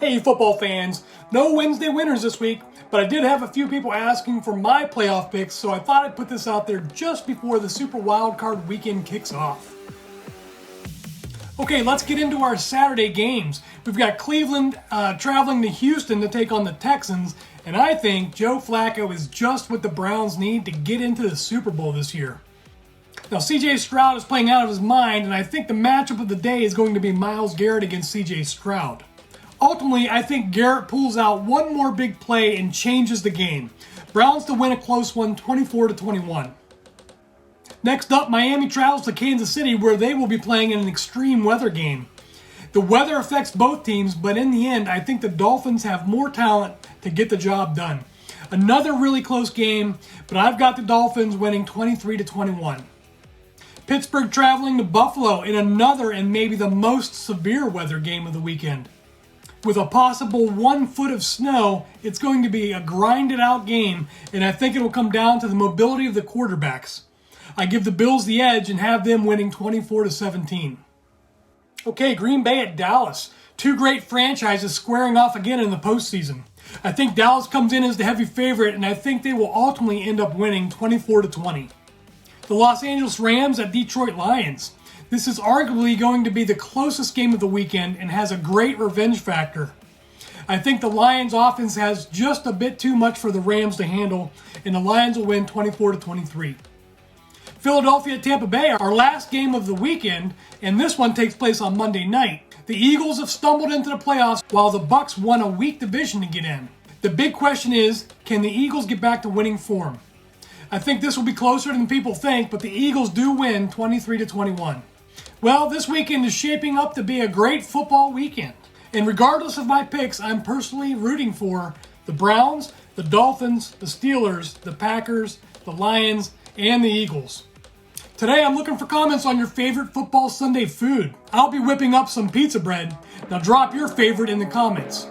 Hey football fans, no Wednesday winners this week, but I did have a few people asking for my playoff picks, so I thought I'd put this out there just before the Super Wildcard weekend kicks off. Okay, let's get into our Saturday games. We've got Cleveland traveling to Houston to take on the Texans, and I think Joe Flacco is just what the Browns need to get into the Super Bowl this year. Now, C.J. Stroud is playing out of his mind, and I think the matchup of the day is going to be Myles Garrett against C.J. Stroud. Ultimately, I think Garrett pulls out one more big play and changes the game. Browns to win a close one, 24-21. Next up, Miami travels to Kansas City, where they will be playing in an extreme weather game. The weather affects both teams, but in the end, I think the Dolphins have more talent to get the job done. Another really close game, but I've got the Dolphins winning 23-21. Pittsburgh traveling to Buffalo in another and maybe the most severe weather game of the weekend. With a possible 1 foot of snow, it's going to be a grinded out game, and I think it will come down to the mobility of the quarterbacks. I give the Bills the edge and have them winning 24-17. Okay, Green Bay at Dallas. Two great franchises squaring off again in the postseason. I think Dallas comes in as the heavy favorite, and I think they will ultimately end up winning 24-20. The Los Angeles Rams at Detroit Lions. This is arguably going to be the closest game of the weekend and has a great revenge factor. I think the Lions offense has just a bit too much for the Rams to handle, and the Lions will win 24-23. Philadelphia at Tampa Bay, our last game of the weekend, and this one takes place on Monday night. The Eagles have stumbled into the playoffs while the Bucs won a weak division to get in. The big question is, can the Eagles get back to winning form? I think this will be closer than people think, but the Eagles do win 23-21. Well, this weekend is shaping up to be a great football weekend. And regardless of my picks, I'm personally rooting for the Browns, the Dolphins, the Steelers, the Packers, the Lions, and the Eagles. Today, I'm looking for comments on your favorite football Sunday food. I'll be whipping up some pizza bread. Now drop your favorite in the comments.